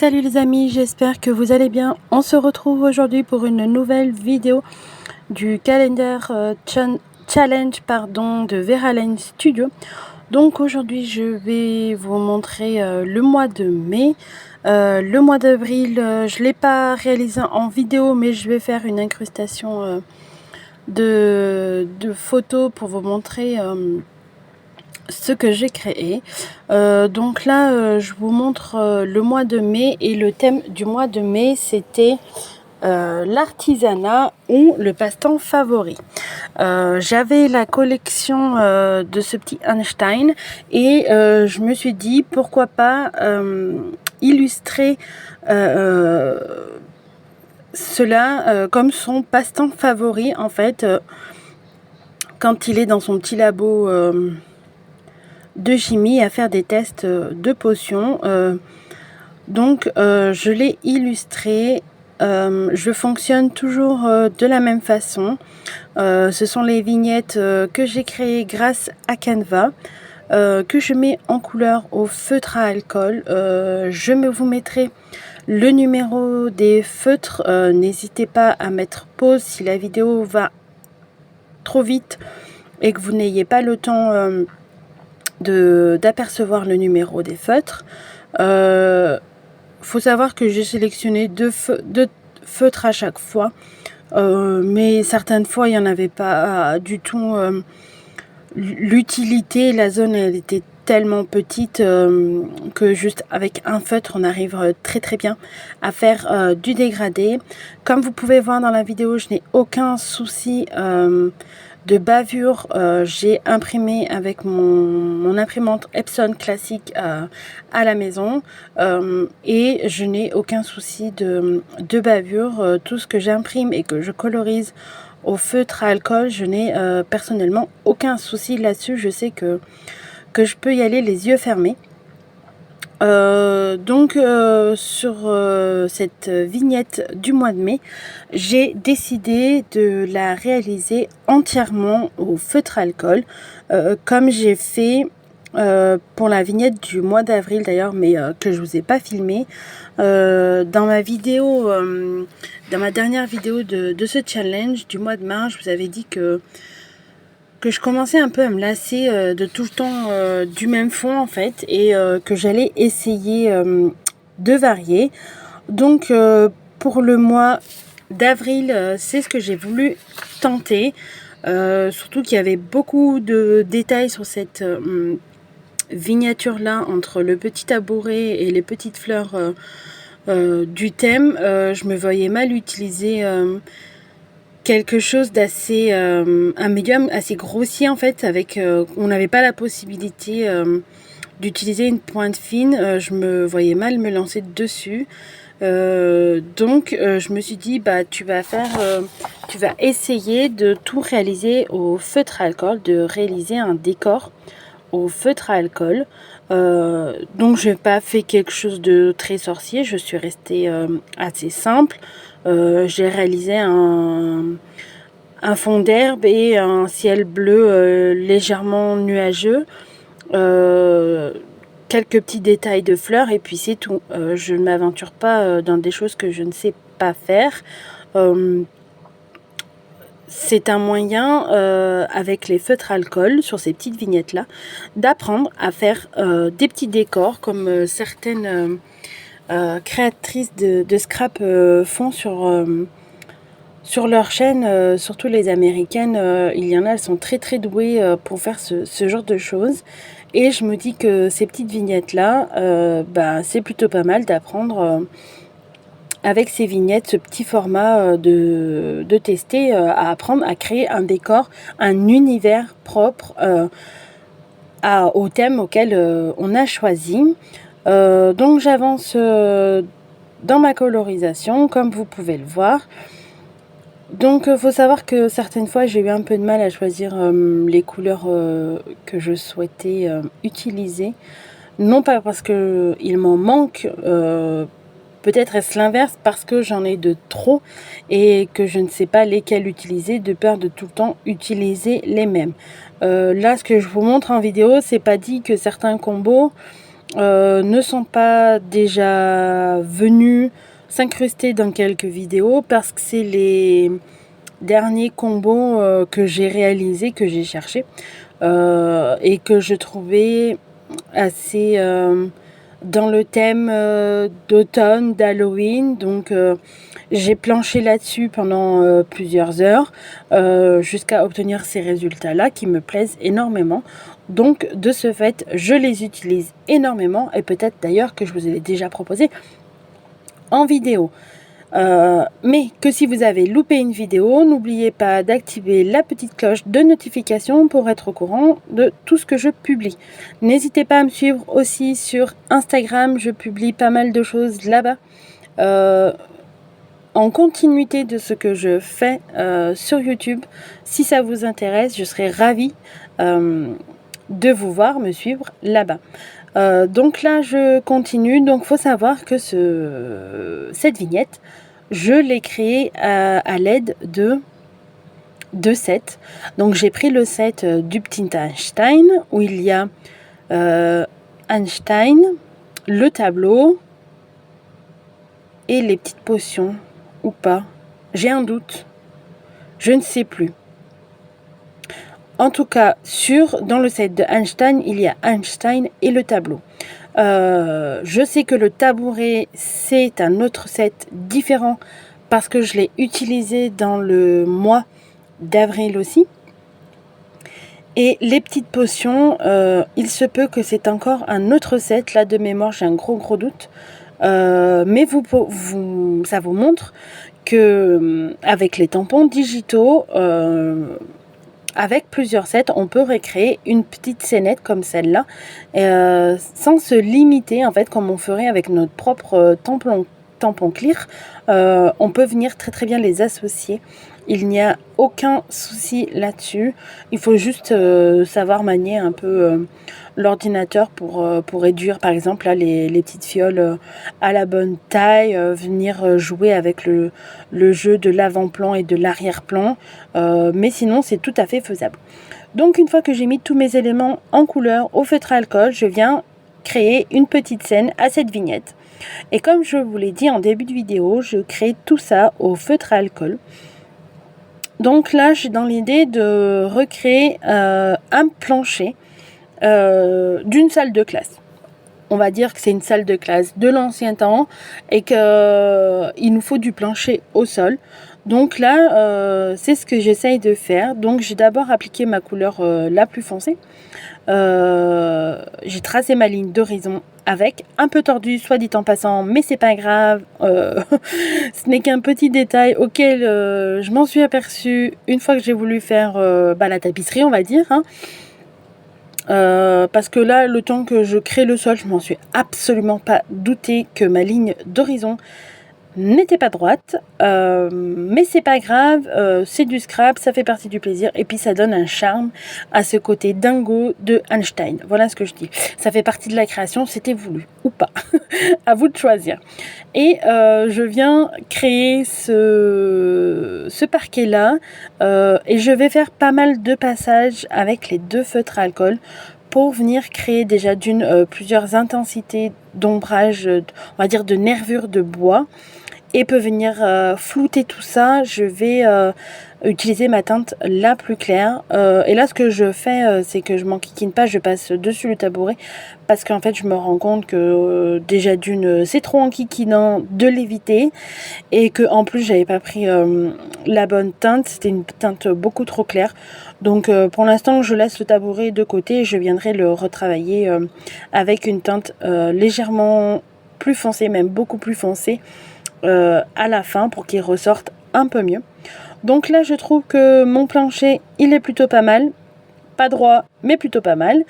Salut les amis, j'espère que vous allez bien. On se retrouve aujourd'hui pour une nouvelle vidéo du calendar challenge de Veralane Studio. Donc aujourd'hui je vais vous montrer le mois de mai. Le mois d'avril, je ne l'ai pas réalisé en vidéo, mais je vais faire une incrustation de photos pour vous montrer ce que j'ai créé. Donc là je vous montre le mois de mai, et le thème du mois de mai c'était l'artisanat ou le passe-temps favori. J'avais la collection de ce petit Einstein, et je me suis dit pourquoi pas illustrer cela comme son passe-temps favori, en fait, quand il est dans son petit labo de chimie à faire des tests de potions. Donc je l'ai illustré. Je fonctionne toujours de la même façon. Ce sont les vignettes que j'ai créées grâce à Canva, que je mets en couleur au feutre à alcool. Je vous mettrai le numéro des feutres. N'hésitez pas à mettre pause si la vidéo va trop vite et que vous n'ayez pas le temps d'apercevoir le numéro des feutres. Faut savoir que j'ai sélectionné deux feutres à chaque fois, mais certaines fois il n'y en avait pas du tout l'utilité. La zone elle était tellement petite que juste avec un feutre on arrive très très bien à faire du dégradé. Comme vous pouvez voir dans la vidéo, je n'ai aucun souci de bavure. J'ai imprimé avec mon imprimante Epson classique à la maison, et je n'ai aucun souci de bavure. Tout ce que j'imprime et que je colorise au feutre à alcool, je n'ai personnellement aucun souci là-dessus. Je sais que je peux y aller les yeux fermés. Donc sur cette vignette du mois de mai, j'ai décidé de la réaliser entièrement au feutre alcool, comme j'ai fait pour la vignette du mois d'avril d'ailleurs, mais que je vous ai pas filmé. Dans ma vidéo, dans ma dernière vidéo de ce challenge du mois de mai, je vous avais dit que je commençais un peu à me lasser de tout le temps du même fond, en fait, et que j'allais essayer de varier. Donc pour le mois d'avril, c'est ce que j'ai voulu tenter, surtout qu'il y avait beaucoup de détails sur cette vignette là, entre le petit tabouret et les petites fleurs du thème. Je me voyais mal utiliser quelque chose d'assez un médium assez grossier, en fait, avec on n'avait pas la possibilité d'utiliser une pointe fine. Je me voyais mal me lancer dessus, donc je me suis dit tu vas essayer de tout réaliser au feutre à alcool, de réaliser un décor au feutre à alcool. Donc je n'ai pas fait quelque chose de très sorcier, je suis restée assez simple. J'ai réalisé un fond d'herbe et un ciel bleu légèrement nuageux, quelques petits détails de fleurs, et puis c'est tout. Je ne m'aventure pas dans des choses que je ne sais pas faire. C'est un moyen, avec les feutres alcool sur ces petites vignettes là, d'apprendre à faire des petits décors comme certaines créatrices de scrap font sur leur chaîne, surtout les américaines. Il y en a, elles sont très très douées pour faire ce genre de choses, et je me dis que ces petites vignettes là, c'est plutôt pas mal d'apprendre avec ces vignettes, ce petit format de tester, à apprendre à créer un décor, un univers propre au thème auquel on a choisi. Donc j'avance dans ma colorisation, comme vous pouvez le voir. Donc faut savoir que certaines fois j'ai eu un peu de mal à choisir les couleurs que je souhaitais utiliser. Non pas parce qu'il m'en manque, peut-être est-ce l'inverse, parce que j'en ai de trop et que je ne sais pas lesquels utiliser, de peur de tout le temps utiliser les mêmes. Là, ce que je vous montre en vidéo, c'est pas dit que certains combos ne sont pas déjà venus s'incruster dans quelques vidéos parce que c'est les derniers combos que j'ai réalisés, que j'ai cherchés et que je trouvais assez dans le thème d'automne, d'Halloween. Donc j'ai planché là-dessus pendant plusieurs heures jusqu'à obtenir ces résultats-là qui me plaisent énormément. Donc de ce fait, je les utilise énormément et peut-être d'ailleurs que je vous ai déjà proposé en vidéo. Mais que si vous avez loupé une vidéo, n'oubliez pas d'activer la petite cloche de notification pour être au courant de tout ce que je publie. N'hésitez pas à me suivre aussi sur Instagram, je publie pas mal de choses là-bas. En continuité de ce que je fais sur YouTube, si ça vous intéresse, je serai ravie de vous voir me suivre là-bas. Donc là, je continue. Donc, faut savoir que cette vignette, je l'ai créée à l'aide de deux sets. Donc, j'ai pris le set du petit Einstein, où il y a Einstein, le tableau et les petites potions, ou pas. J'ai un doute. Je ne sais plus. En tout cas, dans le set de Einstein, il y a Einstein et le tableau. Je sais que le tabouret, c'est un autre set différent parce que je l'ai utilisé dans le mois d'avril aussi. Et les petites potions, il se peut que c'est encore un autre set. Là, de mémoire, j'ai un gros doute. Mais ça vous montre que avec les tampons digitaux, avec plusieurs sets, on peut recréer une petite scénette comme celle-là, sans se limiter, en fait, comme on ferait avec notre propre tampon clear. On peut venir très bien les associer. Il n'y a aucun souci là-dessus. Il faut juste savoir manier un peu l'ordinateur pour réduire, par exemple, là, les petites fioles à la bonne taille, venir jouer avec le jeu de l'avant-plan et de l'arrière-plan. Mais sinon, c'est tout à fait faisable. Donc, une fois que j'ai mis tous mes éléments en couleur au feutre à alcool, je viens créer une petite scène à cette vignette. Et comme je vous l'ai dit en début de vidéo, je crée tout ça au feutre à alcool. Donc là, j'ai dans l'idée de recréer un plancher d'une salle de classe. On va dire que c'est une salle de classe de l'ancien temps et qu'il nous faut du plancher au sol. Donc là, c'est ce que j'essaye de faire. Donc j'ai d'abord appliqué ma couleur la plus foncée. J'ai tracé ma ligne d'horizon avec, un peu tordu, soit dit en passant, mais c'est pas grave. Ce n'est qu'un petit détail auquel je m'en suis aperçue une fois que j'ai voulu faire la tapisserie, on va dire. Parce que là, le temps que je crée le sol, je m'en suis absolument pas douté que ma ligne d'horizon n'était pas droite, mais c'est pas grave, c'est du scrap, ça fait partie du plaisir et puis ça donne un charme à ce côté dingo de Einstein. Voilà ce que je dis. Ça fait partie de la création, c'était voulu ou pas. À vous de choisir. Et je viens créer ce parquet là et je vais faire pas mal de passages avec les deux feutres à alcool pour venir créer déjà plusieurs intensités d'ombrage, on va dire de nervures de bois, et peut venir flouter tout ça. Je vais utiliser ma teinte la plus claire. Et là, ce que je fais, c'est que je m'enquiquine pas, je passe dessus le tabouret parce qu'en fait, je me rends compte que déjà c'est trop enquiquinant de l'éviter et que en plus, j'avais pas pris la bonne teinte. C'était une teinte beaucoup trop claire. Donc, pour l'instant, je laisse le tabouret de côté et je viendrai le retravailler avec une teinte légèrement plus foncée, même beaucoup plus foncée. À la fin pour qu'il ressorte un peu mieux. Donc là, je trouve que mon plancher, il est plutôt pas mal. Pas droit, mais plutôt pas mal.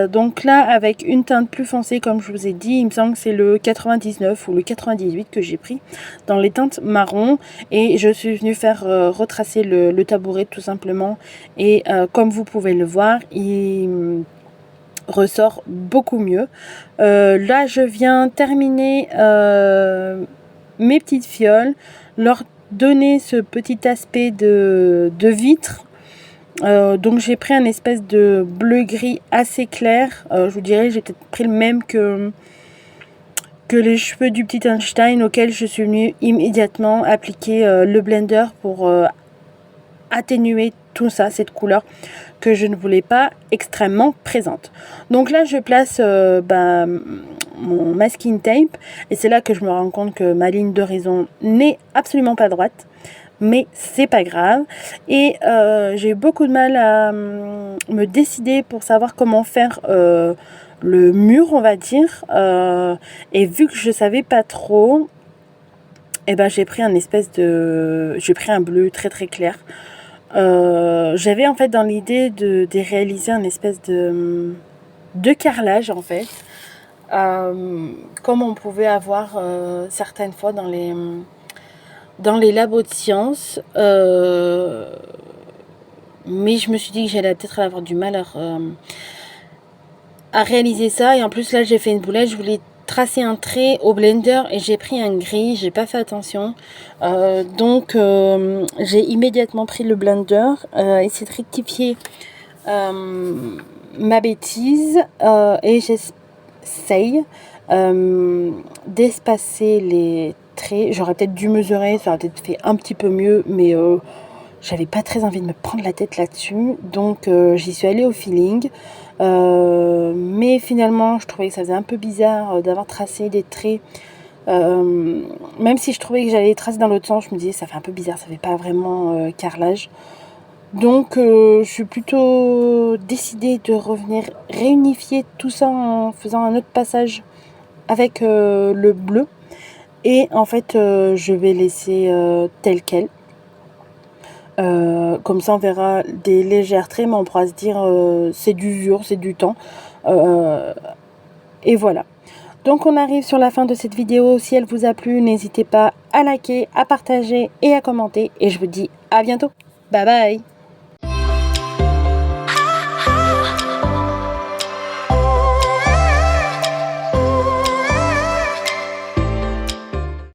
Donc là, avec une teinte plus foncée, comme je vous ai dit, il me semble que c'est le 99 ou le 98 que j'ai pris dans les teintes marron. Et je suis venue faire retracer le tabouret tout simplement. Et comme vous pouvez le voir, il ressort beaucoup mieux. Là, je viens terminer mes petites fioles, leur donner ce petit aspect de vitre Donc j'ai pris un espèce de bleu-gris assez clair. Je vous dirais, j'ai peut-être pris le même que les cheveux du petit Einstein, auquel je suis venue immédiatement appliquer le blender pour atténuer tout ça, cette couleur que je ne voulais pas extrêmement présente. Donc là, je place mon masking tape et c'est là que je me rends compte que ma ligne d'horizon n'est absolument pas droite. Mais c'est pas grave. Et j'ai eu beaucoup de mal à me décider pour savoir comment faire le mur, on va dire. Et vu que je savais pas trop, eh ben, j'ai pris un bleu très très clair. J'avais en fait dans l'idée de réaliser un espèce de carrelage en fait. Comme on pouvait avoir certaines fois dans les labos de sciences, mais je me suis dit que j'allais peut-être avoir du mal à réaliser ça. Et en plus là j'ai fait une boulette, je voulais tracer un trait au blender et j'ai pris un gris, j'ai pas fait attention, donc j'ai immédiatement pris le blender, essayé de rectifier ma bêtise, et j'essaye d'espacer les traits. J'aurais peut-être dû mesurer, ça aurait peut-être fait un petit peu mieux, mais j'avais pas très envie de me prendre la tête là-dessus, donc j'y suis allée au feeling. Mais finalement, je trouvais que ça faisait un peu bizarre d'avoir tracé des traits. Même si je trouvais que j'allais les tracer dans l'autre sens, je me disais ça fait un peu bizarre, ça fait pas vraiment carrelage. Donc je suis plutôt décidée de revenir réunifier tout ça en faisant un autre passage avec le bleu. Et en fait, je vais laisser tel quel. Comme ça, on verra des légères traits, mais on pourra se dire c'est d'usure, c'est du temps. Et voilà. Donc, on arrive sur la fin de cette vidéo. Si elle vous a plu, n'hésitez pas à liker, à partager et à commenter. Et je vous dis à bientôt. Bye bye.